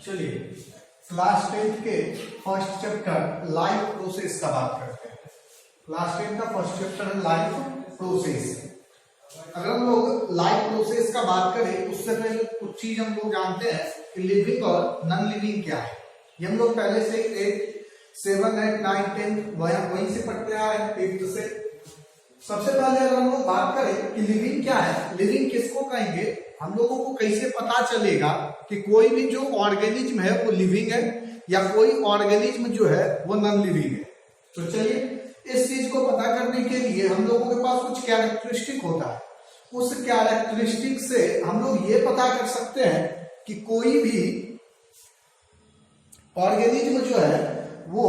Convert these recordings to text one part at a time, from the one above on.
चलिए क्लास 10 के first chapter life process का बात करते हैं। क्लास 10 का फर्स्ट चैप्टर है लाइफ प्रोसेस। अगर हम लोग लाइफ प्रोसेस का बात करें उससे पहले कुछ चीज हम लोग जानते हैं कि लिविंग और नॉन लिविंग क्या है। ये हम लोग पहले से 8, 7, 8, 9, 10 वहीं से पढ़ते आ रहे हैं 5th से। सबसे पहले अगर हम लोग बात करें कि लिविंग क्या है, लिविंग किसको कहेंगे, हम लोगों को कैसे पता चलेगा कि कोई भी जो ऑर्गेनिज्म है वो लिविंग है या कोई ऑर्गेनिज्म जो है वो नॉन लिविंग है। तो चलिए इस चीज को पता करने के लिए हम लोगों के पास कुछ कैरेक्टरिस्टिक होता है। उस कैरेक्टरिस्टिक से हम लोग ये पता कर सकते हैं कि कोई भी ऑर्गेनिज्म जो है वो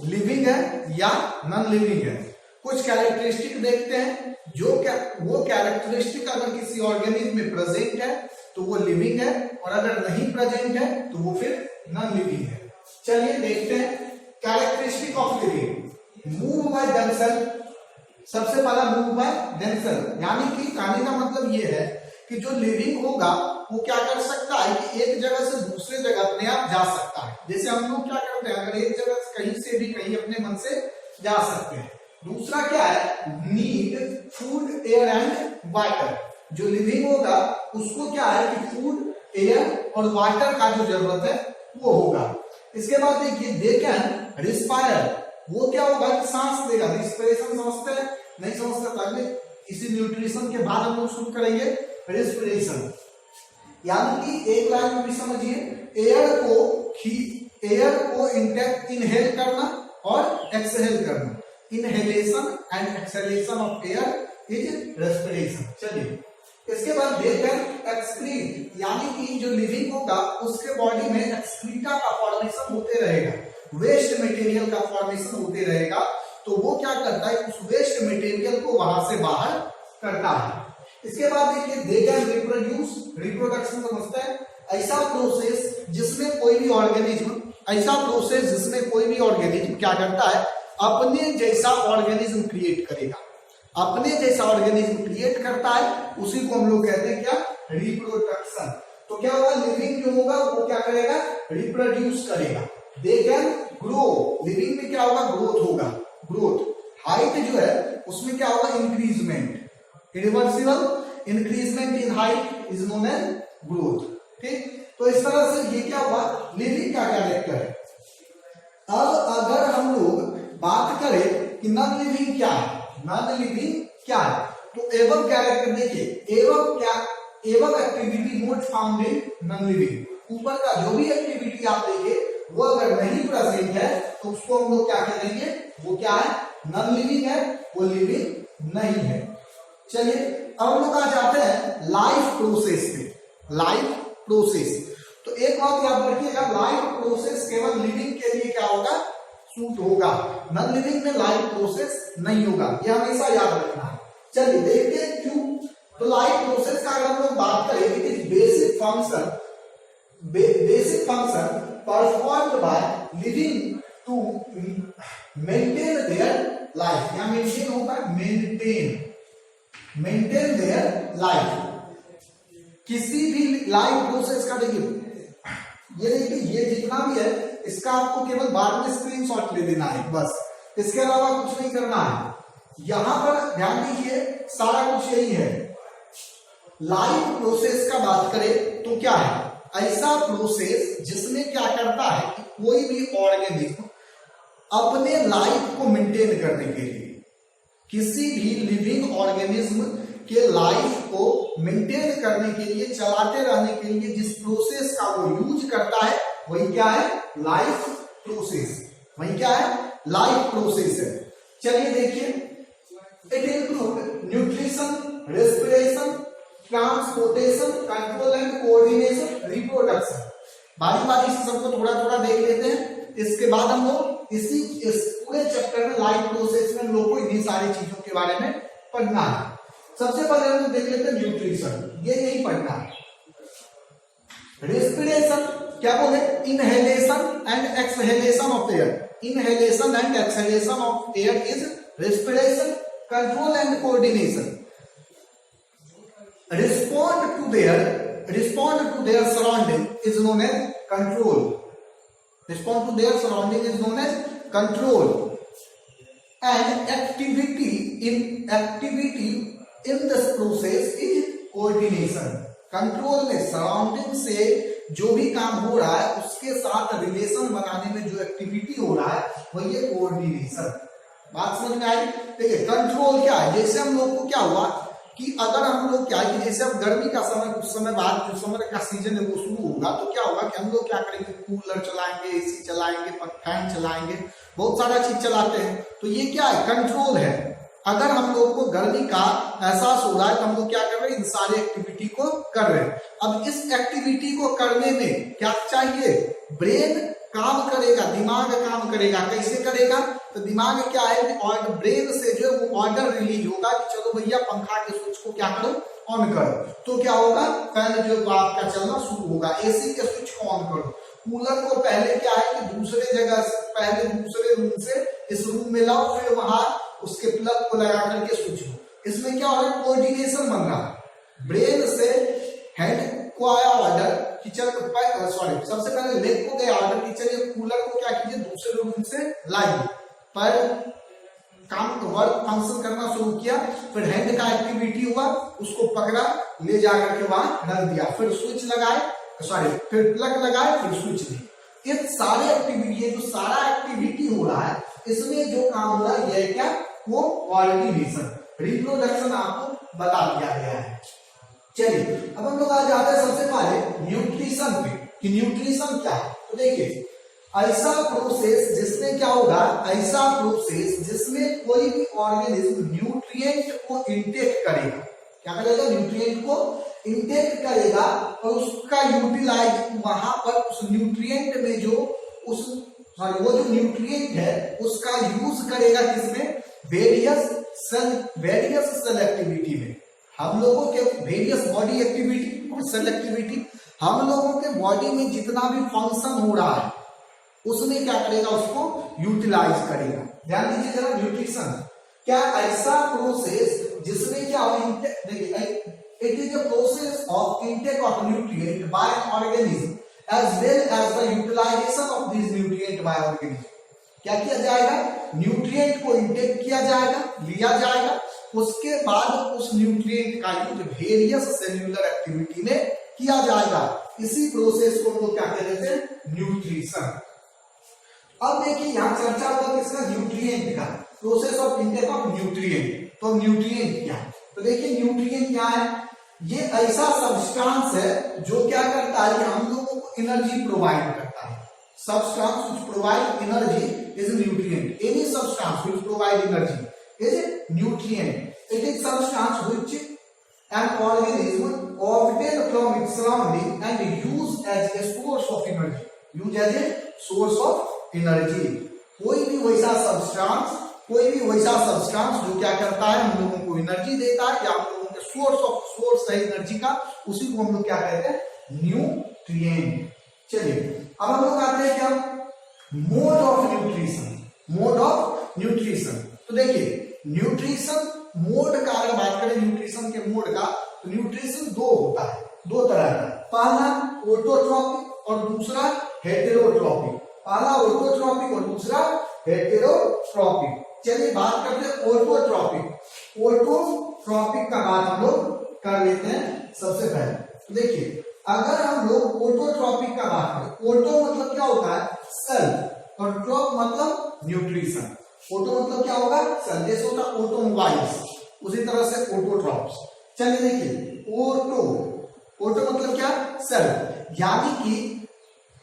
लिविंग है या नॉन लिविंग है। कुछ कैरेक्टरिस्टिक देखते हैं, वो कैरेक्टरिस्टिक अगर किसी ऑर्गेनिज्म में प्रेजेंट है तो वो लिविंग है और अगर नहीं प्रेजेंट है तो वो फिर नॉन लिविंग है। चलिए देखते हैं characteristic of living. Move by themselves. सबसे पहला मूव बाय देमसेल्फ, यानी कि कहने का मतलब ये है कि जो लिविंग होगा वो क्या कर सकता है कि एक जगह से दूसरे जगह अपने आप जा सकता है। जैसे हम लोग क्या करते हैं, अगर एक जगह से कहीं से भी कहीं अपने मन से जा सकते हैं। दूसरा क्या है, need food, air and water. जो लिविंग होगा उसको क्या है कि फूड, एयर और वाटर का जो जरूरत है वो होगा। इसके बाद देखिए दे कैन रिस्पायर। वो क्या होगा कि सांस लेगा। रिस्पिरेशन समझते हैं, नहीं समझते पहले इसी न्यूट्रिशन के बाद हम लोग शुरू करेंगे रिस्पिरेशन। यानी कि एक लाइन में भी समझिए, एयर को इनहेल करना और एक्सहेल करना। Inhalation and exhalation of air is respiration. चलिए इसके बाद देखकर एक्सक्रीट, यानी कि जो लिविंग होगा उसके बॉडी में एक्सक्रीटा का फॉर्मेशन होते रहेगा, वेस्ट मटेरियल का फॉर्मेशन होते रहेगा। तो वो क्या करता है, उस वेस्ट मटेरियल को वहां से बाहर करता है। इसके बाद देखिए दे कैन रिप्रोड्यूस। रिप्रोडक्शन समझते हैं, ऐसा प्रोसेस जिसमें कोई भी ऑर्गेनिज्म क्या करता है, अपने जैसा ऑर्गेनिज्म क्रिएट करेगा। अपने जैसा ऑर्गेनिज्म क्रिएट करता है, उसी को हम लोग कहते हैं क्या, रिप्रोडक्शन। तो क्या होगा, लिविंग जो होगा वो क्या करेगा, रिप्रोड्यूस करेगा। They can grow. लिविंग में क्या होगा, ग्रोथ होगा। ग्रोथ, हाइट जो है उसमें क्या होगा, increment. Irreversible increment in height is known as growth. ठीक, तो इस तरह से ये क्या हुआ, लिविंग का कैरेक्टर है। अब अगर हम लोग बात करें कि नॉन लिविंग क्या है, नॉन लिविंग क्या है, तो एवब कैरेक्टर देखिए, एवब activity not found in non living. ऊपर का जो भी एक्टिविटी आप देखिए वो अगर नहीं प्रेजेंट है तो उसको हम लोग क्या करेंगे, वो क्या है, नॉन लिविंग है, वो लिविंग नहीं है। चलिए अब हम लोग आ जाते हैं लाइफ प्रोसेस पे। लाइफ प्रोसेस, तो एक बात याद रखिएगा, लाइफ प्रोसेस केवल लिविंग के लिए क्या होगा, सूट होगा। नॉन लिविंग में लाइफ प्रोसेस नहीं होगा, ये हमेशा याद रखना है। चलिए देखते हैं क्यों। तो लाइफ प्रोसेस का अगर हम लोग बात करें, it is basic function performed by living to maintain their life. या मेंटेन होगा, मेंटेन देयर लाइफ। किसी भी लाइफ प्रोसेस का देखिए, ये जितना भी है इसका आपको केवल बाद में स्क्रीनशॉट ले लेना है बस, इसके अलावा कुछ नहीं करना है। यहां पर ध्यान दीजिए, सारा कुछ यही है। लाइफ प्रोसेस का बात करें तो क्या है, ऐसा प्रोसेस जिसमें क्या करता है कि कोई भी ऑर्गेनिज्म अपने लाइफ को मेंटेन करने के लिए, किसी भी लिविंग ऑर्गेनिज्म के लाइफ को मेंटेन करने के लिए, चलाते रहने के लिए जिस प्रोसेस का वो यूज करता है वही क्या है, लाइफ प्रोसेस। वही क्या है, लाइफ प्रोसेस है। चलिए देखिए, it include nutrition, respiration, transportation, control and coordination, reproduction. बारी बारी से सबको थोड़ा थोड़ा देख लेते हैं। इसके बाद हम लोग इस पूरे चैप्टर में लाइफ प्रोसेस में हम लोग को इन्हीं सारी चीजों के बारे में पढ़ना है। सबसे पहले हम लोग देख लेते हैं न्यूट्रिशन, ये नहीं पढ़ना है। रेस्पिरेशन क्या बोले, inhalation and exhalation of air. Inhalation and exhalation of air is respiration. Control and coordination, respond to their surrounding is known as control, respond to their surrounding is known as control, and activity in this process is coordination. Control में surrounding से जो भी काम हो रहा है उसके साथ रिलेशन बनाने में जो एक्टिविटी हो रहा है वही है कोऑर्डिनेशन। बात समझ में आई? देखिए कंट्रोल क्या है, जैसे हम लोग को क्या हुआ कि अगर हम लोग क्या है कि जैसे अब गर्मी का समय कुछ समय बाद जो समर का सीजन है वो शुरू होगा तो क्या होगा कि हम लोग क्या करेंगे, कूलर चलाएंगे, एसी चलाएंगे, फैन चलाएंगे, बहुत सारा चीज चलाते हैं। तो ये क्या है, कंट्रोल है। अगर हम लोग को गर्मी का एहसास हो रहा है तो हम लोग क्या कर रहे हैं, इन सारे एक्टिविटी को कर रहे हैं। अब इस एक्टिविटी को करने में क्या चाहिए, ब्रेन काम करेगा, दिमाग काम करेगा। कैसे करेगा, तो दिमाग क्या है और ब्रेन से जो है वो ऑर्डर रिलीज होगा कि चलो भैया पंखा के स्विच को क्या करो, ऑन करो। तो क्या होगा, फैन जो आपका चलना शुरू होगा, एसी के स्विच को ऑन करो। कूलर को पहले क्या है कि दूसरे जगह से, पहले दूसरे रूम से इस रूम में लाओ, फिर वहां उसके प्लग को लगा करके स्विच हो। इसमें क्या हो रहा है, कोऑर्डिनेशन बन रहा है। ब्रेन से हेड को आया ऑर्डर कि चल सबसे पहले लेग को गया ऑर्डर कि चलिए कूलर को क्या कीजिए दूसरे रूम से लाइए, पर काम वर्क फंक्शन करना शुरू किया। फिर हैंड का एक्टिविटी हुआ, उसको पकड़ा, ले जाकर के वहां रख दिया, फिर स्विच लगाए, फिर प्लग लगाए, फिर स्विच दी। ये सारे एक्टिविटी, जो सारा एक्टिविटी हो रहा है इसमें जो काम हो रहा है ये क्या, वो कोऑर्डिनेशन, रिप्रोडक्शन आपको बता दिया गया है। चलिए अब हम लोग आ जाते हैं सबसे पहले न्यूट्रिशन पे कि न्यूट्रिशन क्या है। तो देखिए ऐसा प्रोसेस जिसमें क्या होगा, ऐसा प्रोसेस जिसमें कोई भी ऑर्गेनिज्म न्यूट्रिएंट को इंटेक करेगा। क्या करेगा, न्यूट्रिएंट को इंटेक करेगा और उसका यूटिलाइज वहां पर उस न्यूट्रिएंट में जो वो जो न्यूट्रिएंट है उसका यूज करेगा किसमें, वेरियस सेल एक्टिविटी में। हम लोगों के वेरियस बॉडी एक्टिविटी और सेल एक्टिविटी, हम लोगों के बॉडी में जितना भी फंक्शन हो रहा है उसमें क्या करेगा, उसको यूटिलाइज करेगा। ध्यान दीजिए जरा, न्यूट्रिशन क्या ऐसा प्रोसेस जिसमें क्या हो, देखिए it is a process of intake of nutrient by an organism as well as the utilization of this nutrient by organism. क्या किया जाएगा, न्यूट्रिएंट को इंटेक किया जाएगा, लिया जाएगा, उसके बाद उस न्यूट्रिएंट का यूज वेरियस सेल्यूलर एक्टिविटी में किया जाएगा। इसी प्रोसेस को हम लोग क्या कहते हैं, न्यूट्रिशन। अब देखिए यहां चर्चा हुआ किसका, न्यूट्रिएंट का, process of intake of nutrient. तो न्यूट्रिएंट क्या है, तो देखिए न्यूट्रिएंट क्या है, ये ऐसा सब्सटेंस है जो क्या करता है, हम लोगों को एनर्जी प्रोवाइड करता है। Substance which provide energy is a nutrient. Any substance which provide energy is a nutrient. It is substance which an organism obtain from its surrounding and use as a source of energy. Use as a source of energy. कोई भी वैसा substance जो क्या करता है, हम लोगों को एनर्जी देता है या हम लोगों के सोर्स है एनर्जी का, उसी को हम लोग क्या कहते हैं, न्यूट्रिएंट। चलिए अब हम लोग आते हैं क्या, मोड ऑफ न्यूट्रिशन। तो देखिए न्यूट्रिशन मोड का अगर बात करें, न्यूट्रिशन के मोड का, तो न्यूट्रिशन दो होता है, दो तरह का, पहला ऑटोट्रॉपिक और दूसरा हेटेरोट्रॉपिक। पहला ऑटोट्रॉपिक और दूसरा हेटेरोट्रॉपिक। चलिए बात करते हैं ऑटोट्रॉपिक। ऑटोट्रॉपिक का बात हम लोग कर लेते हैं सबसे पहले। देखिए अगर हम लोग ऑटोट्रॉपिक का बात करें, ऑटो मतलब क्या होता है, सेल्फ, और ट्रॉप मतलब न्यूट्रिशन। ऑटो मतलब क्या होगा, सेल्फ, जैसे होता है ऑटोमोबाइल्स, उसी तरह से ऑटोट्रॉप्स। चलिए देखिए ऑटो मतलब क्या, सेल्फ, यानी कि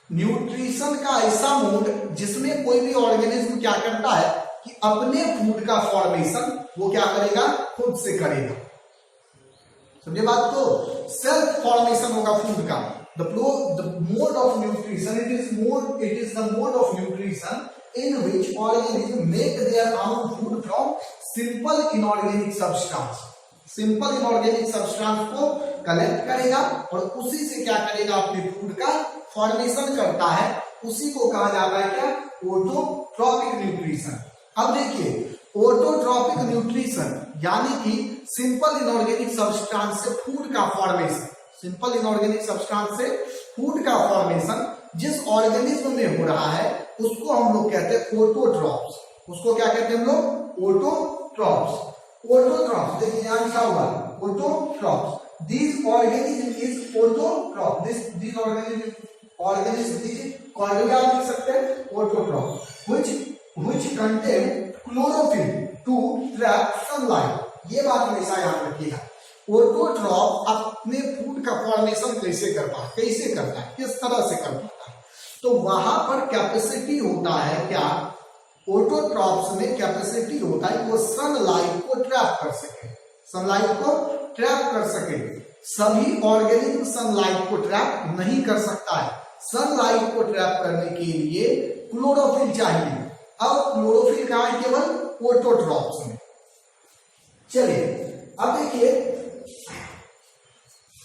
न्यूट्रिशन का ऐसा मोड जिसमें कोई भी ऑर्गेनिज्म क्या करता है कि अपने फूड का फॉर्मेशन वो क्या करेगा, खुद से करेगा। समझे बात, तो सेल्फ फॉर्मेशन होगा फूड का। The mode of nutrition, it is the mode of nutrition in which organisms make their own food from simple inorganic substance. Simple inorganic substance को कलेक्ट करेगा और उसी से क्या करेगा, अपने फूड का फॉर्मेशन करता है, उसी को कहा जाता है क्या, ऑटोट्रॉपिक न्यूट्रिशन। अब देखिए ऑटोट्रॉपिक न्यूट्रिशन यानी कि सिंपल इनऑर्गेनिक सब्सटेंस से फूड का फॉर्मेशन, सिंपल इनऑर्गेनिक सब्सटेंस से फूड का फॉर्मेशन जिस ऑर्गेनिज्म में हो रहा है उसको हम लोग कहते हैं ऑटोट्रॉप्स। उसको क्या कहते हैं हम लोग? ऑटोट्रॉप्स। ऑटोट्रॉप्स देखिए यहां लिखा हुआ autotrophs. These organism is autotroph. These organism these क्या लिख सकते हैं? Autotroph. Which contain chlorophyll to trap sunlight. ये बात हमेशा याद रखिएगा। ऑटोट्रॉफ अपने फूड का फॉर्मेशन कैसे करता है, किस तरह से कर पाता है? तो वहां पर कैपेसिटी होता है क्या? ऑटोट्रॉफ्स में कैपेसिटी होता है वो सनलाइट को ट्रैप कर सके, सभी ऑर्गेनिज्म सनलाइट को ट्रैप नहीं कर सकता है। सनलाइट को ट्रैप करने के लिए क्लोरोफिल चाहिए। अब क्लोरोफिल कहां है? केवल ऑटोट्रॉफ्स में। चलिए अब देखिए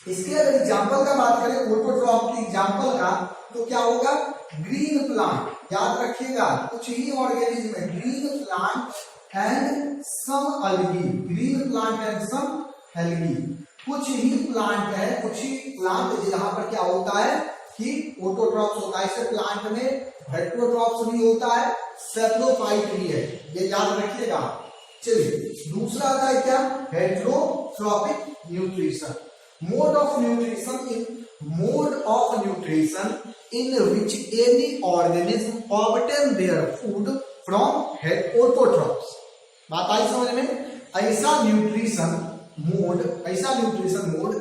इसके अगर एग्जांपल का बात करें ऑटोट्रॉफ के एग्जांपल का, तो क्या होगा? Green plant. याद रखिएगा कुछ ही ऑर्गेनिज्म है, green plant and some algae. Green plant and some algae. कुछ ही प्लांट है, कुछ ही प्लांट जहां पर क्या होता है कि ऑटोट्रॉफ्स होता है। इस प्लांट में हेटेरोट्रॉफ्स भी होता है, सेप्रोफाइट भी है, ये याद रखिएगा। चलिए दूसरा आता है क्या? Heterotrophic nutrition. Mode of nutrition in which any organism obtain their food from autotrophs. बात आई समझ में? ऐसा न्यूट्रिशन मोड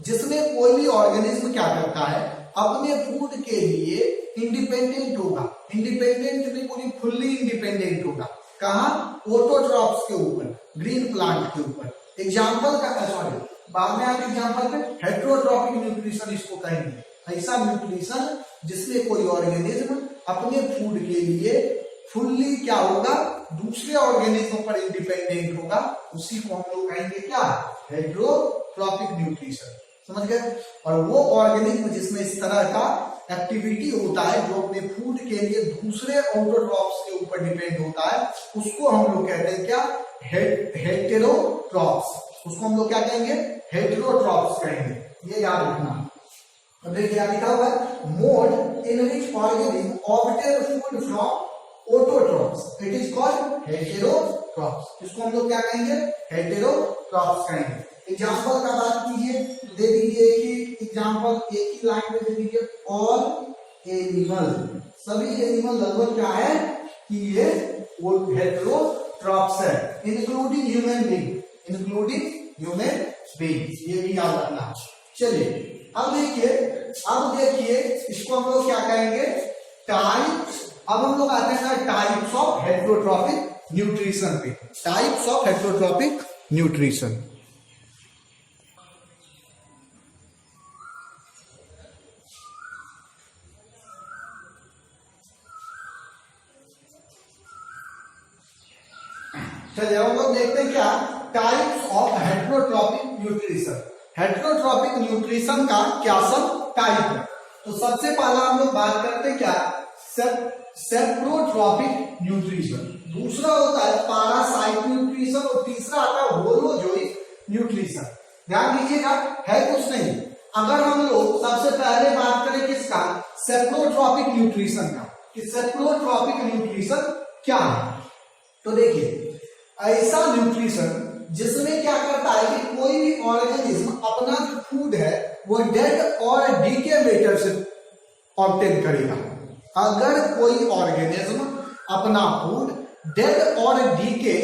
जिसमें कोई भी ऑर्गेनिज्म क्या करता है? अपने फूड के लिए इंडिपेंडेंट होगा। इंडिपेंडेंट नहीं, पूरी फुल्ली इंडिपेंडेंट होगा। कहां? ऑटोट्रॉफ्स के ऊपर, ग्रीन प्लांट के ऊपर। एग्जांपल का सॉरी बाद में आगे एग्जांपल पे हेटेरोट्रॉपिक न्यूट्रिशन इसको कहेंगे। ऐसा न्यूट्रिशन जिसमें कोई ऑर्गेनिज्म अपने फूड के लिए फुल्ली क्या होगा? दूसरे ऑर्गेनिज्म पर इंडिपेंडेंट होगा, उसी को हम लोग कहेंगे क्या? Heterotrophic nutrition. समझ गए? और वो ऑर्गेनिज्म जिसमें इस तरह का एक्टिविटी होता है जो अपने फूड के लिए दूसरे ऑटोट्रॉफ्स के ऊपर डिपेंड होता है, उसको हम लोग कहते हैं क्या? हेटेरोट्रॉफ्स। उसको हम लोग क्या कहेंगे? हेटेरोट्रॉफ्स कहेंगे। ये याद रखना। अब देखिए क्या लिखा हुआ है? Mode in which organism obtain food from autotrophs, it is called heterotrophs. इसको हम लोग क्या कहेंगे? हेटेरोट्रॉफ्स कहेंगे। एग्जांपल का बात कीजिए, दे दीजिए एक ही एग्जांपल, एक ही लाइन में दे दीजिए। ऑल एनिमल, सभी एनिमल लगभग क्या है कि ये हेटेरोट्रॉफ्स है, इंक्लूडिंग ह्यूमन बीइंग, ये भी याद रखना। चलिए अब देखिए इसको हम लोग क्या कहेंगे? टाइप्स। अब हम लोग आते हैं टाइप्स ऑफ हेटेरोट्रॉपिक न्यूट्रिशन पे। Types of heterotrophic nutrition. चलिए हम लोग देखते हैं क्या types of heterotrophic nutrition. Heterotrophic nutrition का क्या सब टाइप है? तो सबसे पहला हम लोग बात करते हैं क्या? Saprotrophic nutrition. दूसरा होता है पैरासाइट न्यूट्रिशन और तीसरा आता है होलोजोइक न्यूट्रिशन। ध्यान दीजिएगा, है कुछ नहीं। अगर हम लोग सबसे पहले बात करें किसका? सेप्रोट्रॉपिक न्यूट्रिशन का, कि सेप्रोट्रॉपिक न्यूट्रिशन क्या है? तो देखिए ऐसा न्यूट्रिशन जिसमें क्या करता है कि कोई भी ऑर्गेनिज्म अपना जो फूड है वो डेड और डीके मैटर से ऑब्टेन करेगा। अगर कोई ऑर्गेनिज्म अपना food dead or DK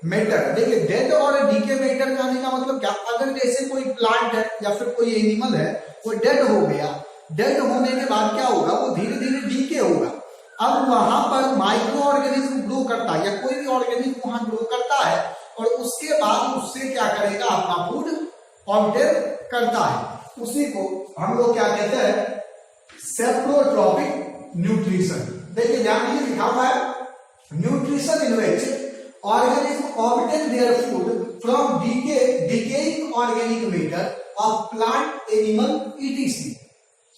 matter, देखिए डेड और डीके मैटर कहने का मतलब क्या? अगर जैसे कोई प्लांट है या फिर कोई एनिमल है वो डेड हो गया, डेड होने के बाद क्या होगा? वो धीरे धीरे डीके होगा। अब वहां पर माइक्रो ऑर्गेनिज्म ग्रो करता है या कोई भी ऑर्गेनिज्म वहां ग्रो करता है और उसके बाद उससे क्या करेगा? अपना फूड ऑब्टेन करता है। उसी को हम लोग क्या कहते हैं? Saprotrophic nutrition. देखिए ध्यान दीजिए लिखा हुआ है nutrition in which organism obtain their food from decaying organic matter of plant, animal, etc.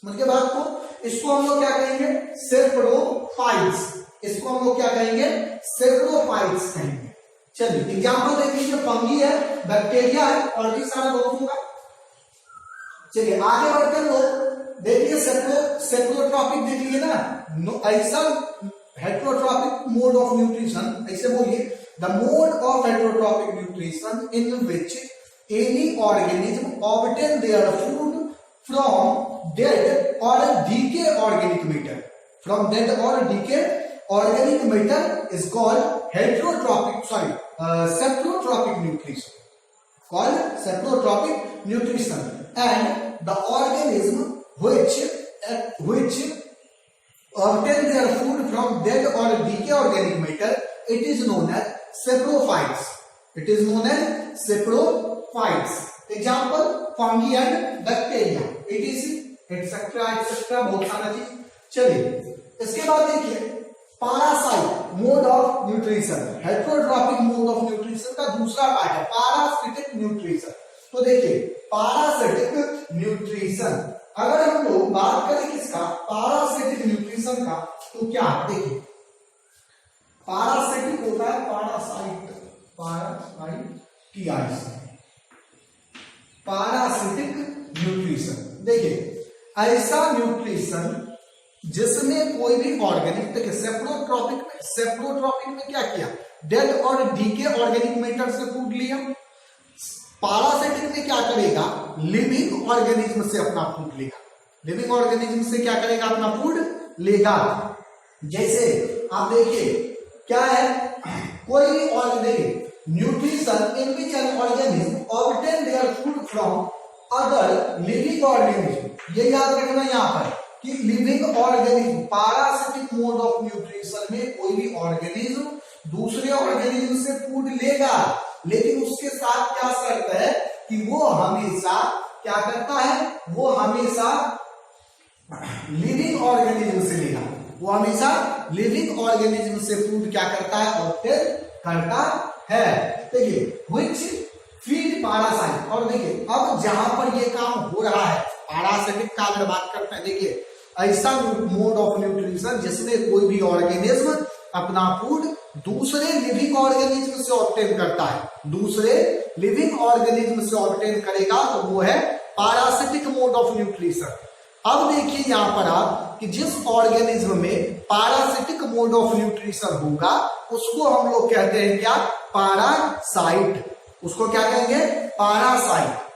समझ के बात को? इसको हम लोग क्या कहेंगे? सेप्रोफाइट्स। इसको हम लोग क्या कहेंगे? सेप्रोफाइट्स कहेंगे। चलिए एग्जांपल देख लीजिए, फंगी है, बैक्टीरिया है और भी सारा ग्रुप होगा। चलिए आगे बढ़ते हैं लोग देखिए सेप्रोट्रॉपिक देख लिए ना, ऐसा हेट्रोट्रॉपिक मोड ऑफ न्यूट्रिशन, ऐसे बोलिए the mode of heterotrophic nutrition in which any organism obtain their food from dead or decay organic matter, from dead or decay organic matter is called saprotrophic nutrition, called saprotropic nutrition, and the organism which obtain their food from dead or decay organic matter, it is known as saprophytes. It is known as saprophytes. Example, fungi and bacteria, etc. बहुत सारा चीज। चलिए इसके बाद देखिए parasite mode of nutrition, heterotrophic mode of nutrition का दूसरा part है पैरासिटिक न्यूट्रिशन। तो देखिए पैरासिटिक न्यूट्रिशन, अगर हम लोग बात करें किसका, पैरासिटिक न्यूट्रिशन का, तो क्या देखिए पैरासिटिक होता है पैरासिटिक न्यूट्रिशन। देखिए ऐसा न्यूट्रिशन जिसमें कोई भी ऑर्गेनिक, देखिए सेप्रोट्रॉपिक में क्या किया, dead or decay organic matter से फूड लिया। पैरासिटिक में क्या करेगा, लिविंग ऑर्गेनिज्म से अपना फूड लेगा, लिविंग ऑर्गेनिज्म से क्या करेगा, अपना फूड लेगा। जैसे आप देखिए क्या है, कोई भी organic nutrition in which an organism obtain their food from other living organism, ये याद रखना यहाँ पर कि living organism, parasitic mode of nutrition में कोई भी ऑर्गेनिज्म दूसरे ऑर्गेनिज्म से फूड लेगा, लेकिन उसके साथ क्या शर्त है कि वो हमेशा क्या करता है, वो हमेशा लिविंग ऑर्गेनिज्म से लेगा, वो हमेशा लिविंग ऑर्गेनिज्म से फूड क्या करता है, ऑब्टेन करता है। देखिए व्हिच फीड पैरासाइट, और देखिए अब जहां पर ये काम हो रहा है पैरासिटिक का अगर बात करते हैं, देखिए ऐसा मोड ऑफ न्यूट्रिशन जिसमें कोई भी ऑर्गेनिज्म अपना फूड दूसरे लिविंग ऑर्गेनिज्म से ऑब्टेन करता है, दूसरे लिविंग ऑर्गेनिज्म से ऑब्टेन करेगा, तो वो है पैरासिटिक मोड ऑफ न्यूट्रिशन। अब देखिए यहां पर आप कि जिस ऑर्गेनिज्म में पैरासिटिक मोड ऑफ न्यूट्रिशन होगा उसको हम लोग कहते हैं क्या, पैरासाइट। उसको क्या कहेंगे, पैरासाइट।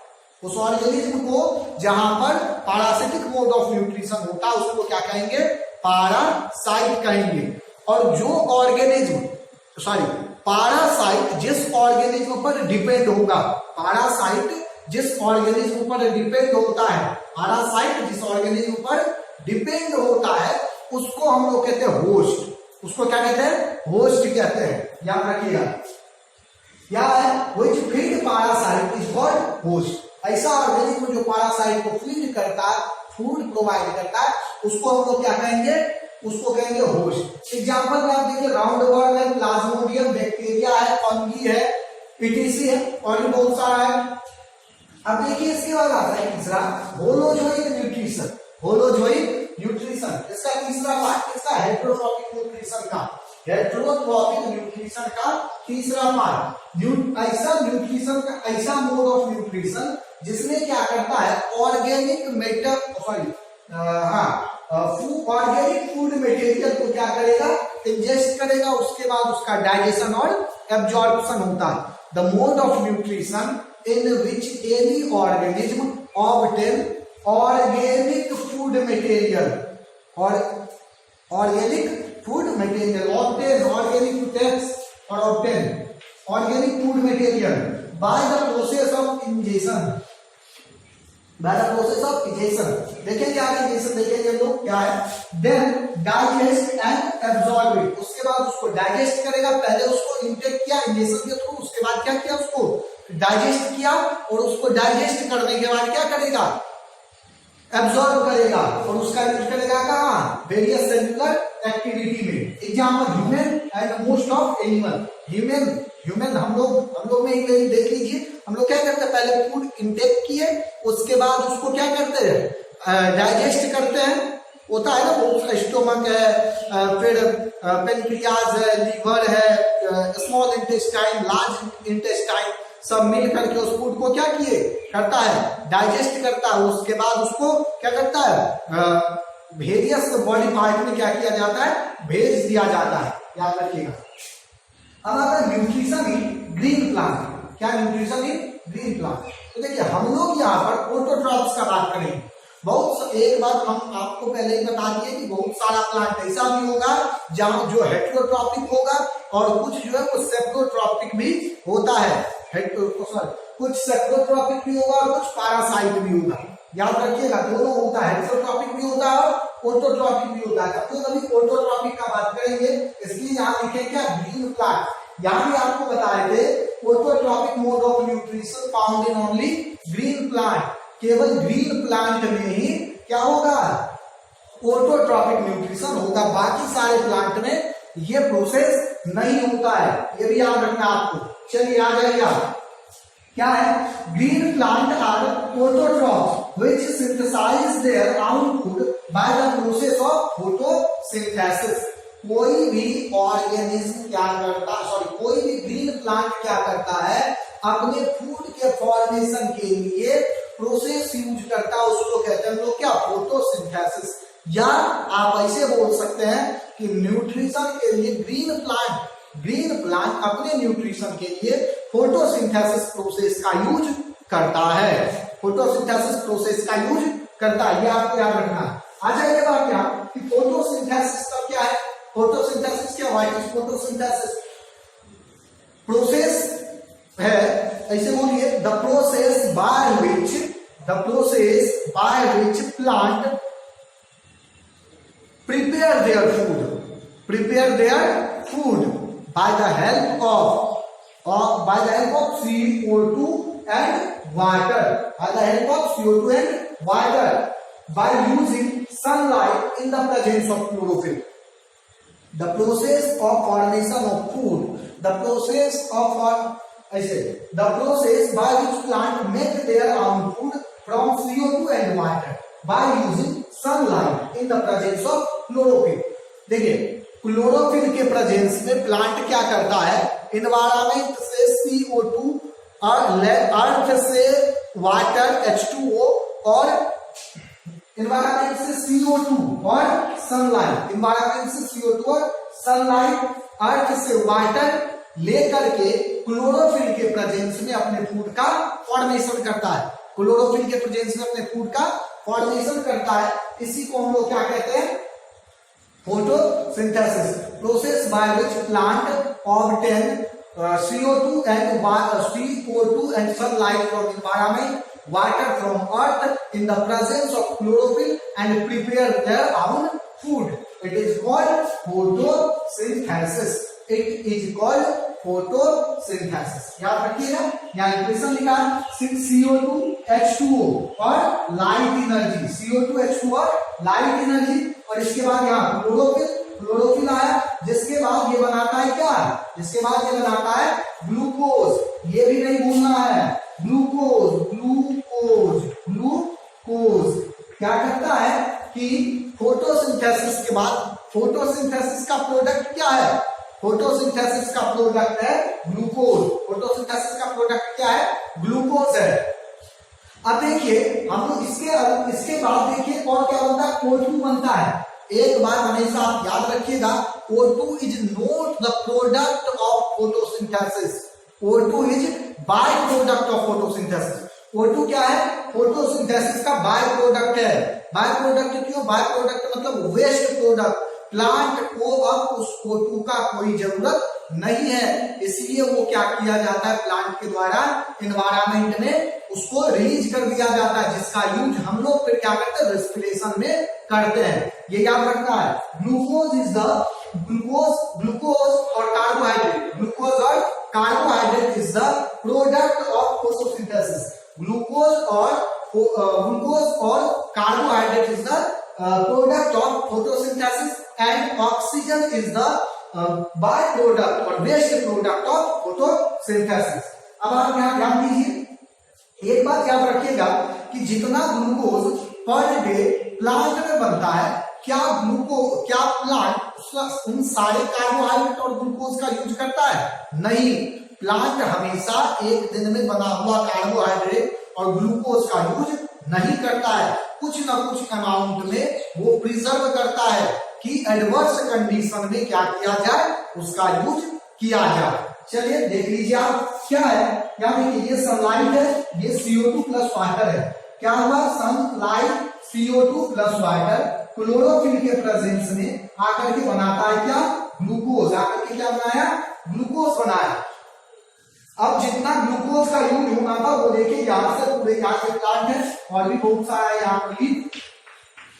उस ऑर्गेनिज्म को जहां पर पैरासिटिक मोड ऑफ न्यूट्रिशन होता है उसको क्या कहेंगे, पैरासाइट कहेंगे। और जो ऑर्गेनिज्म पैरासाइट जिस ऑर्गेनिज्म पर डिपेंड होगा, पैरासाइट जिस ऑर्गेनिज्म पर डिपेंड होता है, पैरासाइट जिस ऑर्गेनिज्म पर डिपेंड होता है उसको हम लोग कहते हैं होस्ट। उसको क्या कहते हैं, होस्ट कहते हैं, याद रखिएगा। क्या है, which feed parasite is called host. ऐसा ऑर्गेनिज्म जो पैरासाइट को फीड करता है, फूड प्रोवाइड करता है, उसको हम लोग क्या कहेंगे, उसको कहेंगे होस्ट। एग्जांपल में आप देखिए राउंड वर्म है, प्लाज्मोडियम, बैक्टीरिया है, फंगी है, पीटीसी है, और भी बहुत सारा है। अब देखिए इसके बाद आता है तीसरा होलोजोइक न्यूट्रिशन। होलोजोइक न्यूट्रिशन इसका तीसरा पार्ट, इसका हेट्रोट्रॉपिक न्यूट्रिशन का, हेट्रोट्रॉपिक न्यूट्रिशन का तीसरा पार्ट। ऐसा न्यूट्रिशन का, ऐसा मोड ऑफ न्यूट्रिशन जिसमें क्या करता है, organic matter, organic food material को क्या करेगा, इंजेस्ट करेगा, उसके बाद उसका डाइजेशन और एब्जॉर्प्शन होता है। The mode of nutrition in which any organism obtain organic food material, or organic food material, obtain organic text or obtain organic food material by the process of ingestion, by the process of ingestion। देखेंगे आगे ingestion देखेंगे हम लोग क्या है, then digest and absorb it, उसके बाद उसको डाइजेस्ट करेगा, पहले उसको इंटेक किया ingestion के थ्रू, उसके बाद क्या किया, उसको डाइजेस्ट किया, और उसको डाइजेस्ट करने के बाद क्या करेगा, एब्जॉर्ब करेगा, और उसका यूज करेगा कहाँ, वेरियस सेलुलर एक्टिविटी में। Example human and most of animal. Human हम लोग में देख लीजिए, हम लोग क्या करते हैं, पहले फूड इंटेक किए, उसके बाद उसको क्या करते हैं, डाइजेस्ट करते हैं, होता है ना, वो स्टोमक है, फिर पेनक्रियाज है, लीवर है, स्मॉल इंटेस्टाइन, लार्ज इंटेस्टाइन, सब मिल करके उस फूड को क्या किए करता है, डाइजेस्ट करता है। उसके बाद उसको क्या करता है, वेरियस बॉडी पार्ट में क्या किया जाता है, भेज दिया जाता है, याद रखिएगा। अब आता है न्यूट्रिशन इन ग्रीन प्लांट। क्या न्यूट्रिशन इन ग्रीन प्लांट? तो देखिए हम लोग यहाँ पर ऑटोट्रॉफ्स का बात करेंगे। एक बात हम आपको पहले ही बता दिए कि बहुत सारा प्लांट ऐसा भी होगा जहां जो हेटेरोट्रॉपिक होगा और कुछ जो है वो सेप्रोट्रॉपिक भी होता है। कुछ सेप्रोट्रॉपिक भी होगा और कुछ पैरासाइट भी होगा। याद रखिएगा दोनों होता है, हेटेरोट्रॉपिक भी होता है और ऑटोट्रॉपिक भी होता है। तो कभी ऑटोट्रॉपिक का बात करेंगे, इसलिए यहाँ लिखे क्या, ग्रीन प्लांट। यहाँ भी आपको बताए थे autotrophic mode of nutrition found in only green plant. केवल ग्रीन प्लांट में ही क्या होगा, ऑटोट्रॉपिक न्यूट्रिशन होगा, बाकी सारे प्लांट में ये प्रोसेस नहीं होता है। ये भी याद रखना आपको। चलिए आ जाइए, क्या है, green plant are autotrophs which synthesize their own food by the process of photosynthesis. कोई भी ऑर्गेनिज्म क्या करता, कोई भी ग्रीन प्लांट क्या करता है, अपने फूड के फॉर्मेशन के लिए प्रोसेस यूज करता है, उसको कहते हैं हम लोग क्या, फोटोसिंथेसिस। या आप ऐसे बोल सकते हैं कि न्यूट्रिशन के लिए ग्रीन प्लांट अपने न्यूट्रिशन के लिए फोटोसिंथेसिस प्रोसेस का यूज करता है, फोटोसिंथेसिस प्रोसेस का यूज करता है। ये आपको याद रखना। आ जाइए बात क्या कि फोटोसिंथेसिस का क्या है, फोटोसिंथेसिस क्या, व्हाट इज फोटोसिंथेसिस? प्रोसेस है, ऐसे बोलिए, the process by which plant prepare their food by the help of CO2 and water, by using sunlight in the presence of chlorophyll. The process of formation of food, the process by which plant make their own food from CO2 and water by using sunlight in the presence of chlorophyll. देखिए chlorophyll के presence में plant क्या करता है, environment से CO2 और अर्थ से water H2O और इन्वायरमेंट से CO2 और सनलाइट, इन्वायरमेंट से CO2 और सनलाइट, अर्थ से वाटर लेकर के क्लोरोफिल के प्रेजेंस में अपने फूड का फॉर्मेशन करता है, क्लोरोफिल के प्रेजेंस में अपने फूड का फॉर्मेशन करता है। इसी को हम लोग क्या कहते हैं, photosynthesis. Process by which plant obtain CO2 and sunlight from environment, water from earth in the presence of chlorophyll and prepare their own food. It is called photosynthesis. It is called photosynthesis. याद रखिएगा, यहाँ equation लिखा CO2 H2O और light energy, CO2 H2O और light energy, और इसके बाद यहाँ क्लोरोफिल आया, जिसके बाद ये बनाता है क्या, जिसके बाद ये बनाता है ग्लूकोज। ये भी नहीं भूलना है, ग्लूकोज क्या करता है कि फोटोसिंथेसिस के बाद, फोटोसिंथेसिस का प्रोडक्ट क्या है, फोटोसिंथेसिस का प्रोडक्ट है ग्लूकोज। फोटोसिंथेसिस का प्रोडक्ट क्या है, ग्लूकोज है। अब देखिए हम लोग इसके बाद देखिए और क्या बनता है, O2 बनता है। एक बात हमेशा आप याद रखिएगा, O2 is not the product of photosynthesis, O2 is by product of photosynthesis. O2 क्या है, फोटोसिंथेसिस का बाय प्रोडक्ट है। बाय प्रोडक्ट क्यों, बाय प्रोडक्ट मतलब वेस्ट प्रोडक्ट, प्लांट को अब उस O2 का कोई जरूरत नहीं है, इसलिए वो क्या किया जाता है, प्लांट के द्वारा एनवायरमेंट में उसको रिलीज कर दिया जाता है, जिसका यूज हम लोग फिर क्या करते हैं, रेस्पिरेशन में करते हैं। ये याद रखना है। Glucose or carbohydrate is the product of photosynthesis. Glucose or carbohydrate is the product of photosynthesis and oxygen is the by product or waste product of photosynthesis. अब आप यहाँ ध्यान दीजिए, एक बात याद रखिएगा कि जितना ग्लूकोज पर डे प्लांट में बनता है, क्या प्लांट उन सारे कार्बोहाइड्रेट और ग्लूकोज का यूज करता है? नहीं। प्लांट हमेशा एक दिन में बना हुआ कार्बोहाइड्रेट और ग्लूकोज का यूज नहीं करता है, कुछ ना कुछ अमाउंट में वो प्रिजर्व करता है कि एडवर्स कंडीशन में क्या किया जाए, उसका यूज किया जाए। चलिए देख लीजिए आप क्या है, क्या देखिए ये सनलाइट है, ये CO2 प्लस वाटर है, क्या हुआ sunlight CO2 plus water chlorophyll के प्रेजेंस में आकर के बनाता है क्या, ग्लूकोज, आकर के क्या बनाया, ग्लूकोज बनाया। अब जितना ग्लूकोज का यूज होना था वो देखिए यहाँ से पूरे यहाँ से प्लांट है और भी बहुत सारा है यहाँ पर लीफ,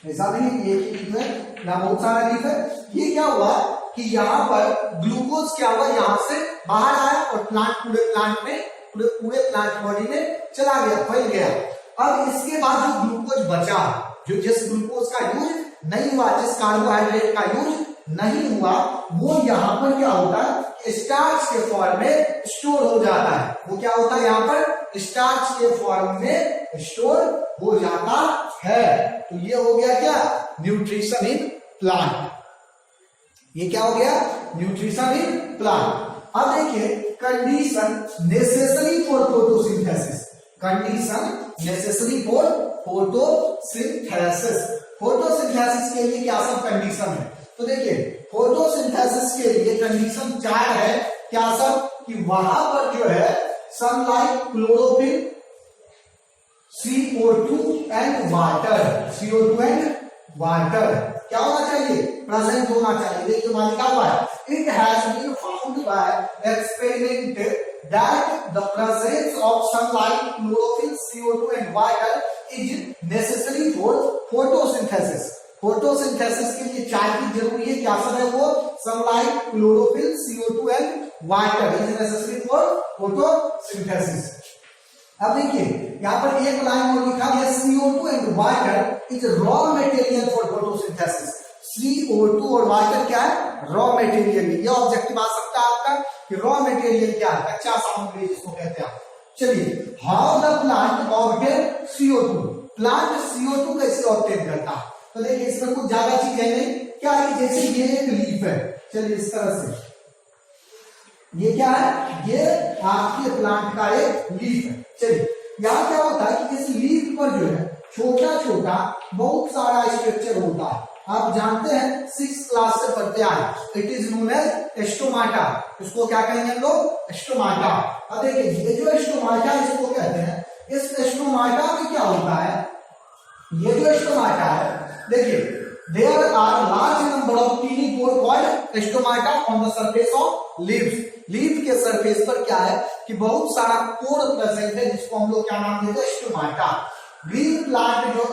ऐसा नहीं कि एक ही लीफ है, यहाँ बहुत सारा लीफ है। ये क्या हुआ कि यहाँ पर ग्लूकोज क्या हुआ, यहाँ से बाहर आया और प्लांट पूरे प्लांट में पूरे प्लांट बॉडी में चला गया, फैल गया। अब इसके बाद जो ग्लूकोज बचा, जो जिस ग्लूकोज का यूज नहीं हुआ, जिस कार्बोहाइड्रेट का यूज नहीं हुआ, वो यहाँ पर क्या होता है, स्टार्च के फॉर्म में स्टोर हो जाता है। वो क्या होता है, यहाँ पर स्टार्च के फॉर्म में स्टोर हो जाता है। तो ये हो गया क्या, न्यूट्रिशन इन प्लांट। ये क्या हो गया, न्यूट्रिशन इन प्लांट। अब देखिए condition necessary for photosynthesis, condition necessary for photosynthesis. Photosynthesis के लिए क्या सब कंडीशन है, तो देखिए फोटोसिंथेसिस के लिए कंडीशन 4 है, क्या सब, कि वहां पर जो है sunlight, chlorophyll, CO2 and water, CO2 and water क्या होना चाहिए, प्रेजेंट होना चाहिए। देखिए वहां लिखा हुआ है, it has been found by experiment that the presence of sunlight, chlorophyll, CO2 and water is necessary for photosynthesis. Photosynthesis के लिए 4 की जरूरी है, क्या सब है वो, sunlight, chlorophyll, CO2 and water is necessary for photosynthesis. अब देखिए यहाँ पर एक लाइन और लिखा है, CO2 and water is raw material for photosynthesis. CO2 और वाटर क्या है, रॉ मटेरियल। ये ऑब्जेक्टिव आ सकता है आपका कि रॉ मटेरियल क्या है, कच्चा सामग्री जिसको कहते हैं। चलिए how the plant obtain CO2, plant CO2 कैसे ऑब्टेन करता है, तो देखिए इसमें कुछ ज्यादा चीजें नहीं, क्या है, जैसे ये एक लीफ है, चलिए इस तरह से, ये क्या है, ये आपके प्लांट का एक लीफ है। चलिए यहाँ क्या होता है कि इस लीफ पर जो है छोटा छोटा बहुत सारा स्ट्रक्चर होता है। आप जानते हैं 6th क्लास से पढ़ते आए, it is known as stomata. इसको क्या कहेंगे हम लोग, स्टोमाटा। अब देखिए ये जो स्टोमाटा इसको कहते हैं, इस स्टोमाटा में क्या होता है, ये जो स्टोमाटा है, देखिए there are large number of teeny pore called stomata on the surface of leaves. Leaf के सरफेस पर क्या है कि बहुत सारा पोर प्रेजेंट है, जिसको हम लोग क्या नाम देते हैं, स्टोमाटा। ग्रीन प्लांट जो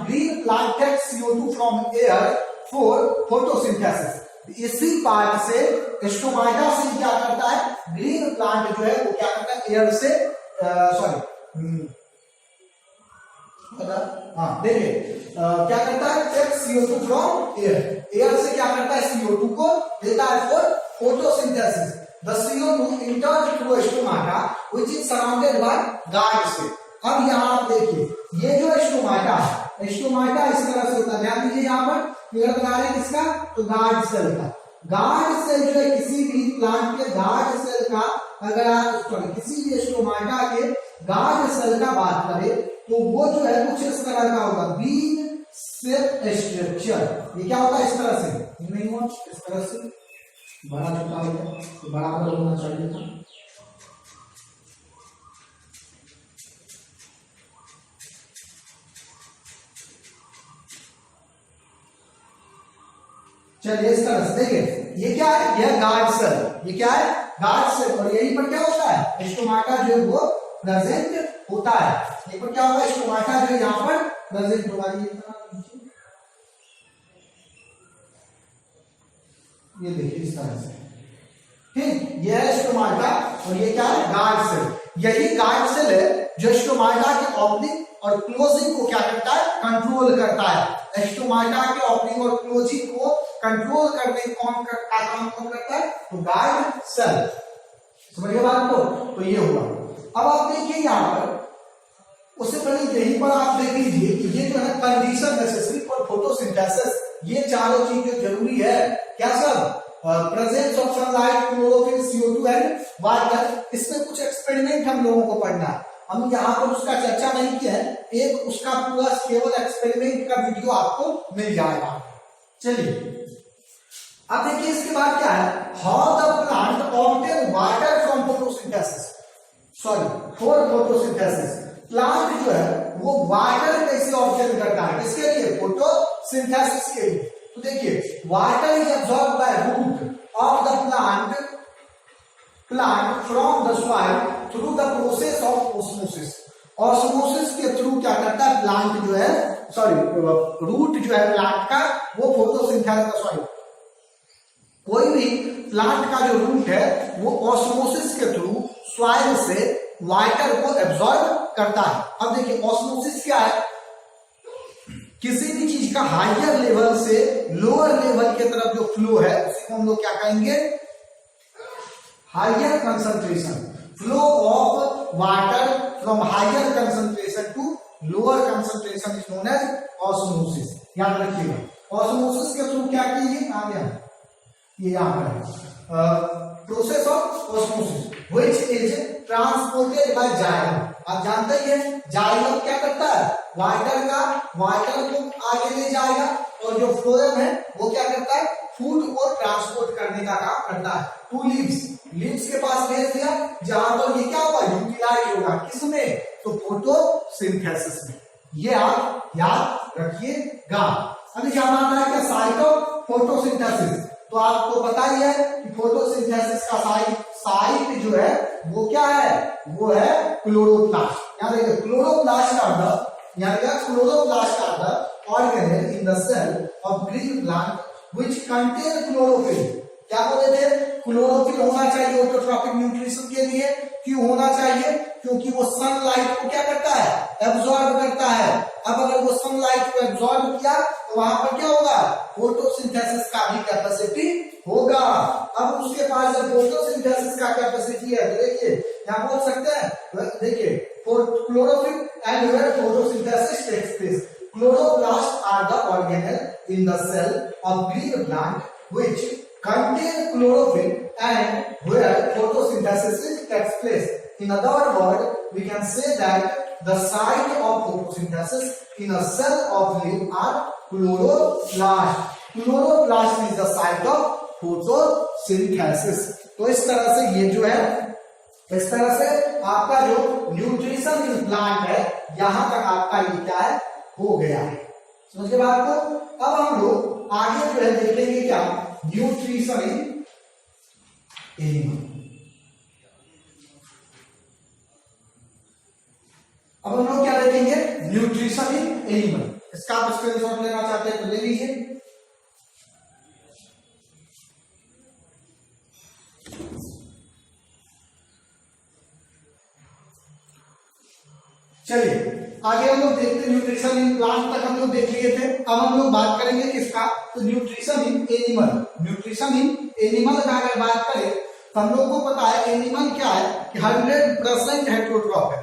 green plant takes CO2 from air for photosynthesis. इसी पार्ट से स्टोमाटा से क्या करता है, ग्रीन प्लांट जो है वो क्या करता है, एयर से देखिए क्या करता है, takes CO2 from air, air से क्या करता है, CO2 को देता है for photosynthesis. The CO2 enters through stomata which is surrounded by guard cell। अब यहाँ आप देखिए ये जो स्टोमाटा है, स्टोमाटा इस तरह से होता है, ध्यान दीजिए यहाँ पर पेड़ बना रहे हैं किसका, तो गार्ड सेल का। गार्ड सेल जो है किसी भी प्लांट के गार्ड सेल का, अगर आप किसी भी स्टोमाटा के गार्ड सेल का बात करें तो वो जो है कुछ इस तरह का होगा, बीन शेप स्ट्रक्चर। ये क्या होता है, इस तरह से नहीं हुआ, इस तरह से बड़ा छोटा हो गया, तो बराबर होना चाहिए था। चलिए इस तरह से देखिए, ये क्या है, यह गार्ड सेल, ये क्या है, गार्ड सेल। और यहीं पर क्या होता है, स्टोमाटा जो है वो प्रेजेंट होता है। यहीं पर क्या होगा, स्टोमाटा जो है यहाँ पर प्रेजेंट होगा। ये देखिए इस तरह से, ठीक, ये है स्टोमाटा और ये क्या है, गार्ड सेल। यही गार्ड सेल है जो स्टोमाटा के ओपनिंग और क्लोजिंग को क्या करता है, कंट्रोल करता है। स्टोमाटा के ओपनिंग और क्लोजिंग को कंट्रोल करने कौन का काम कौन करता है, तो गार्ड सेल। समझिए बात को, तो ये हुआ। अब आप देखिए यहाँ पर, उससे पहले यहीं पर आप देख लीजिए कि ये जो है कंडीशन नेसेसरी फॉर फोटोसिंथेसिस, ये चारों चीज जो जरूरी है, क्या सब, presence of sunlight, chlorophyll, CO2 and water. इसमें कुछ एक्सपेरिमेंट हम लोगों को पढ़ना है, हम यहाँ पर उसका चर्चा नहीं किया है, एक उसका पूरा केवल एक्सपेरिमेंट का वीडियो आपको मिल जाएगा। चलिए अब देखिए इसके बाद क्या है, how the plant obtain water from photosynthesis, sorry for photosynthesis. Plant जो है वो वाटर कैसे ऑब्टेन करता है, किसके लिए, फोटोसिंथेसिस के लिए। तो देखिए water is absorbed by root of the plant from the soil through the process of osmosis. Osmosis के थ्रू क्या करता है प्लांट जो है, सॉरी रूट जो है प्लांट का, वो फोटोसिंथेसिस, सॉरी कोई भी प्लांट का जो रूट है वो ऑस्मोसिस के थ्रू सॉइल से वाटर को एब्सॉर्ब करता है। अब देखिए ऑस्मोसिस क्या है, किसी भी चीज का हायर लेवल से लोअर लेवल की तरफ जो फ्लो है उसी को हम लोग क्या कहेंगे, higher concentration, flow of water from higher concentration to lower concentration is known as osmosis. याद रखिएगा ऑस्मोसिस के थ्रू क्या कीजिए, आ गया ये यहाँ पर process of osmosis which is transported by xylem. आप जानते ही हैं जाइलम क्या करता है, वाटर को आगे ले जाएगा, और जो फ्लोएम है वो क्या करता है, फूड को ट्रांसपोर्ट करने का काम करता है। टू लीव्स के पास भेज दिया, जहां पर ये क्या होगा, यूटिलाइज होगा, किसमें, तो फोटोसिंथेसिस में। ये आप याद रखिएगा। अभी जाना है क्या, साइट ऑफ फोटोसिंथेसिस। तो आपको पता ही है कि फोटोसिंथेसिस का साइट जो है वो क्या है, वो है क्लोरोप्लास्ट। यहाँ देखिए क्लोरोप्लास्ट का अर्थ, यहाँ देखिए क्लोरोप्लास्ट का अर्थ organelle in the cell of green plant which contain chlorophyll. क्या बोले थे, क्लोरोफिल होना चाहिए ऑटोट्रॉपिक न्यूट्रिशन के लिए। क्यों होना चाहिए, क्योंकि वो सनलाइट को क्या करता है, एब्सॉर्ब करता है। अब अगर वो सनलाइट को एब्सॉर्ब किया तो वहां पर क्या होगा, फोटोसिंथेसिस का भी कैपेसिटी होगा। अब उसके पास जब फोटोसिंथेसिस का कैपेसिटी है तो देखिए यहाँ बोल सकते हैं, देखिए chlorophyll and where photosynthesis takes place. Chloroplasts are the organelle in the cell of green plant which contain chlorophyll and where photosynthesis takes place. In other words, we can say that the site of photosynthesis in a cell of leaf are chloroplast. Chloroplast is the site of photosynthesis. तो इस तरह से ये जो है, इस तरह से आपका जो न्यूट्रिशन इन प्लांट है यहां तक आपका ये क्या है, हो गया है। समझ गए बात को। अब हम लोग आगे जो है देखेंगे क्या, न्यूट्रिशन इन एनिमल। अब हम लोग क्या देखेंगे, न्यूट्रिशन इन एनिमल। इसका आप स्क्रीनशॉट लेना चाहते हैं तो ले लीजिए। चलिए आगे हम लोग देखते हैं, न्यूट्रिशन इन प्लांट तक हम लोग देख लिए थे। अब हम लोग बात करेंगे किसका, तो nutrition in animal. Nutrition in animal का अगर बात करें तो हम लोग को पता है एनिमल क्या है कि 100% हेटेरोट्रॉफ है।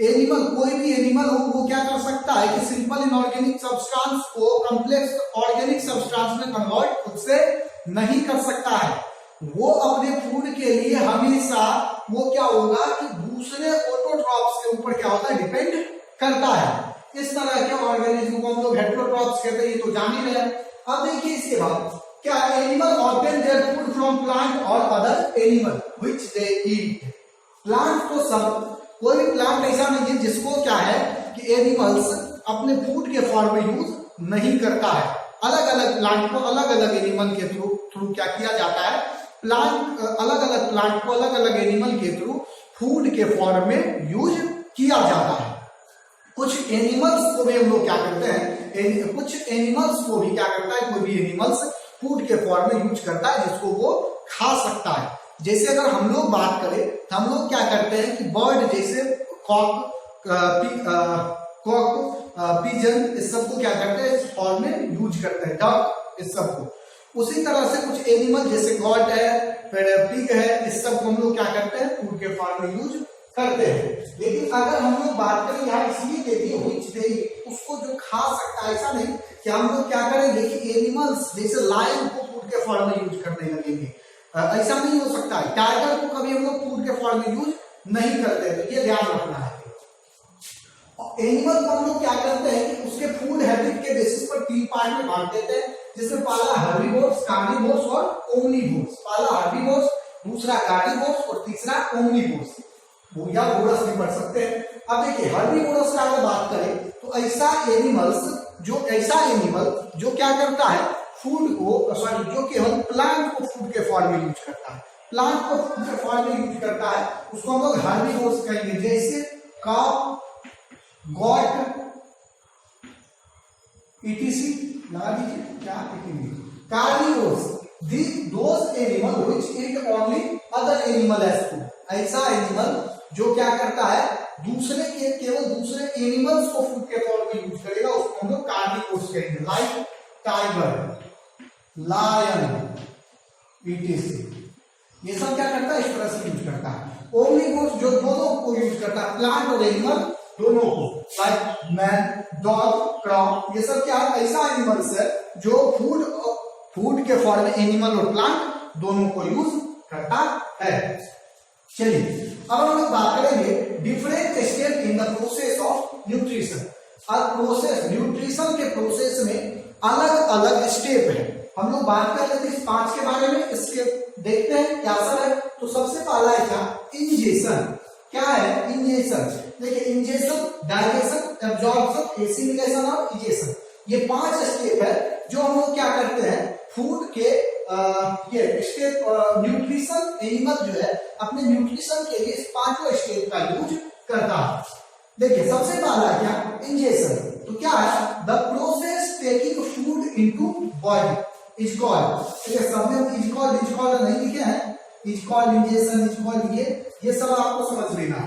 एनिमल, कोई भी एनिमल हो वो क्या कर सकता है कि सिंपल इनऑर्गेनिक सब्सटेंस को कॉम्प्लेक्स ऑर्गेनिक सब्सटेंस में कन्वर्ट खुद से नहीं कर सकता है। वो अपने फूड के लिए हमेशा वो क्या होगा कि दूसरे ऑटोट्रॉफ्स के ऊपर क्या होता है, डिपेंड करता है। इस तरह के ऑर्गेनिज्म को हम लोग हेटेरोट्रॉफ्स कहते हैं, ये तो जान ही रहे हैं। अब देखिए इसके बाद क्या, animal obtain their food from plant or other animal which they eat. Plant तो सब, कोई भी प्लांट ऐसा नहीं है जिसको क्या है कि एनिमल्स अपने फूड के फॉर्म में यूज नहीं करता है। अलग अलग प्लांट को अलग अलग एनिमल के थ्रू क्या किया जाता है, प्लांट अलग अलग प्लांट को अलग अलग एनिमल के थ्रू फूड के फॉर्म में यूज किया जाता है। कुछ एनिमल्स को भी हम लोग क्या करते हैं, कुछ एनिमल्स को भी क्या करता है, कोई भी एनिमल्स फूड के फॉर्म में यूज करता है जिसको वो खा सकता है। जैसे अगर हम लोग बात करें तो हम लोग क्या करते हैं कि बर्ड जैसे कॉक, पिजन, इस सबको क्या करते हैं इस फॉर्म में यूज करते हैं, डक, इस सबको। उसी तरह से कुछ एनिमल जैसे गॉट है, फिर पिग है, इस सब को हम लोग क्या करते हैं फूड के फॉर्म में यूज करते हैं। लेकिन अगर हम लोग बात करें यहाँ इसलिए देती है उसको जो खा सकता है, ऐसा नहीं कि हम लोग क्या करेंगे कि एनिमल्स जैसे लायन को फूड फूड के फॉर्म में यूज करने लगेंगे। ऐसा नहीं हो सकता है, टाइगर को कभी हम लोग फूड के फॉर्म में यूज नहीं करते, तो ये ध्यान रखना है। एनिमल को हम लोग क्या करते हैं कि उसके फूड हैबिट के बेसिस पर 3 पार्ट में बांट देते हैं, जिसमें पहला हर्बीवोर्स, कार्निवोर्स और ओमनीवोर्स। पहला हर्बीवोर्स, दूसरा कार्निवोर्स और तीसरा ओमनीवोर्स, या वोरस भी पढ़ सकते हैं। अब देखिए हर्बीवोरस की अगर बात करें तो ऐसा एनिमल जो क्या करता है, फूड को जो केवल प्लांट को फूड के फॉर्म में यूज करता है, प्लांट को फूड के फॉर्म में यूज करता है, उसको हम लोग हर्बीवोर्स कहेंगे। जैसे काउ, गॉट, etc लगा दीजिए, क्या लिखेंगे, carnivores, those animal which eat only other animal as food. ऐसा एनिमल जो क्या करता है, केवल दूसरे एनिमल्स को फूड के फॉर्म में यूज करेगा, उसको हम लोग कार्निवोर्स कहेंगे। लाइक टाइगर, लायन, etc ये सब क्या करता है, इस तरह से यूज करता है। ओमनीवोर्स जो दोनों को यूज करता है, प्लांट और एनिमल दोनों को, लाइक मैन, डॉग, क्रॉप, ये सब क्या है, ऐसा एनिमल्स है जो फूड के फॉर्म में एनिमल और प्लांट दोनों को यूज करता है। चलिए अब हम लोग बात करेंगे different step in the process of nutrition. अब न्यूट्रिशन के प्रोसेस में अलग अलग स्टेप है। हम लोग बात कर लेते हैं 5 के बारे में, स्टेप देखते हैं क्या सब है। तो सबसे पहला है क्या, इंजेशन। क्या है इंजेशन? देखिए इंजेशन, डाइजेशन, एब्जॉर्प्शन, एसिमिलेशन और इजेशन, ये 5 स्टेप है जो हम लोग क्या करते हैं फूड के ये स्टेप। न्यूट्रिशन एनिमल जो है अपने न्यूट्रिशन के लिए इस 5 स्टेप का यूज करता है। देखिए सबसे पहला क्या, इंजेशन। तो क्या है, the process taking food into body is called, ठीक है, सबने इज कॉल्ड नहीं लिखे हैं, is called ingestion, is called, ये सब आपको समझ लेना।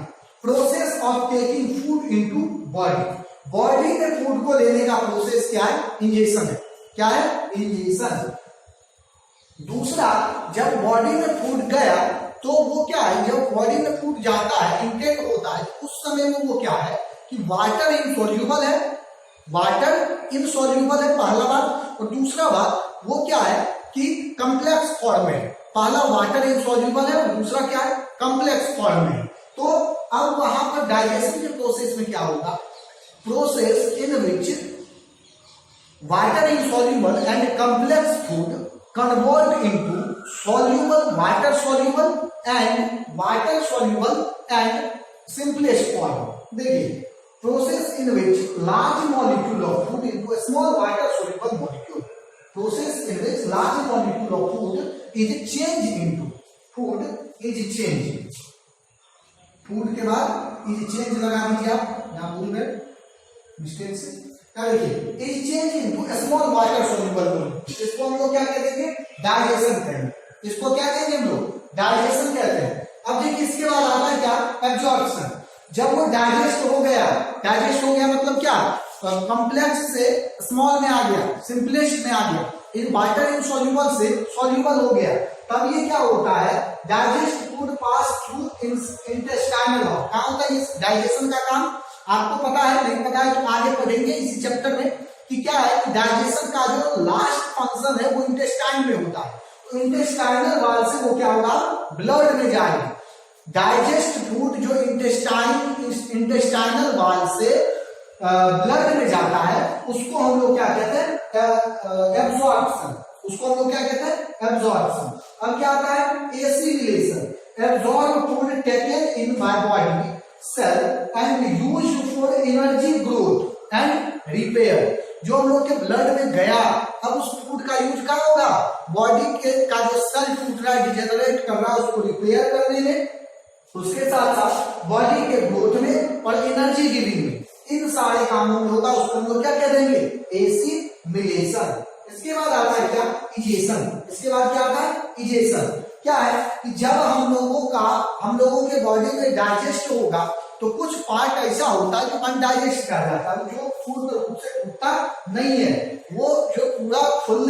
Process of taking food into body में फूड को लेने का प्रोसेस क्या है, इंजेशन है। क्या है, इंजेशन। दूसरा, जब बॉडी में फूड गया तो वो क्या है, जब बॉडी में फूड जाता है, इंटेक होता है, उस समय में वो क्या है कि वाटर इनसॉल्युबल है, पहला बात। और दूसरा बात वो क्या है कि कॉम्प्लेक्स फॉर्म में, पहला वाटर इनसॉल्युबल है और दूसरा क्या है, कॉम्प्लेक्स फॉर्म में। तो अब वहां पर डाइजेशन के प्रोसेस में क्या होगा, process in which water insoluble and complex food convert into soluble, water soluble and simplest form। देखिए process in which large molecule of food into small water soluble molecule, process in which large molecule of food is changed into, food is changed, food के बाद is change लगा दीजिए आप, यहां भूल गए mistake से, क्या देखिए is change into small water soluble molecule. इसको हम लोग क्या कहते हैं, डाइजेशन कहेंगे। इसको क्या कहेंगे हम लोग, डाइजेशन कहते हैं। अब देखिए इसके बाद आता है क्या, एब्जॉर्प्शन। जब वो डाइजेस्ट हो गया मतलब क्या, कॉम्प्लेक्स से स्मॉल में आ गया, सिंपलेस्ट में आ गया, इन वाटर इनसॉल्युबल से सॉल्युबल हो गया, तब ये क्या होता है, digest food pass through intestinal hall. क्या होता है इस डाइजेशन का काम, आपको पता है, नहीं पता है तो आगे पढ़ेंगे इसी चैप्टर में कि क्या है, डाइजेशन का जो लास्ट फंक्शन है वो इंटेस्टाइन में होता है। तो इंटेस्टाइनल वाल से वो क्या होगा, ब्लड में जाएगा। डाइजेस्ट फूड जो इंटेस्टाइनल वाल से ब्लड में जाता है उसको हम लोग क्या कहते हैं, एब्जॉर्प्शन। उसको हम लोग क्या कहते हैं, एब्जॉर्प्शन। अब क्या आता है, assimilation. Absorb food taken in by body cell and used for energy growth and repair. जो हम लोग के ब्लड में गया, अब उस फूड का यूज क्या होगा, बॉडी के का जो सेल टूट रहा है, डिजेनरेट कर रहा है, उसको रिपेयर करने में, उसके साथ साथ बॉडी के ग्रोथ में और एनर्जी गिविंग में, इन सारे कामों में होगा। उसको हम लोग क्या कह देंगे, एसिमिलेशन। इसके बाद आता है क्या, इजेशन। इसके बाद क्या आता है, इजेशन। क्या है कि जब हम लोगों के बॉडी में डाइजेस्ट होगा तो कुछ पार्ट ऐसा होता है जो अनडाइजेस्ट कर जाता है, जो फूड रूप से टूटा नहीं है, वो जो पूरा फुल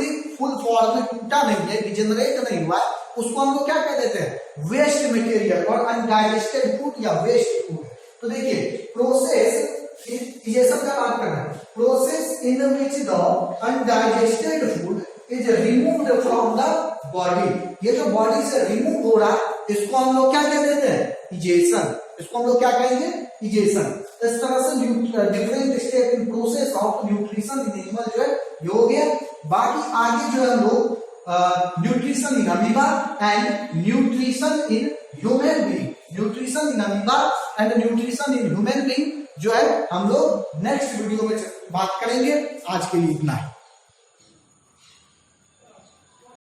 फॉर्म में टूटा नहीं है, डिजेनरेट नहीं हुआ, उसको हम लोग क्या कह देते हैं, वेस्ट मटेरियल और अनडाइजेस्टेड फूड या वेस्ट फूड। तो देखिए प्रोसेस, ये सब का बात करना है, process in which the undigested food is removed from the body. ये जो बॉडी से रिमूव हो रहा है इसको हम लोग क्या कह देते हैं, इजेशन। इसको हम लोग क्या कहेंगे, इजेशन। इस तरह से different step in process of nutrition in animal जो है ये हो गया। बाकी आगे जो है हम लोग nutrition in amoeba and nutrition in human being, nutrition in amoeba and nutrition in human being जो है हम लोग नेक्स्ट वीडियो में बात करेंगे। आज के लिए इतना ही।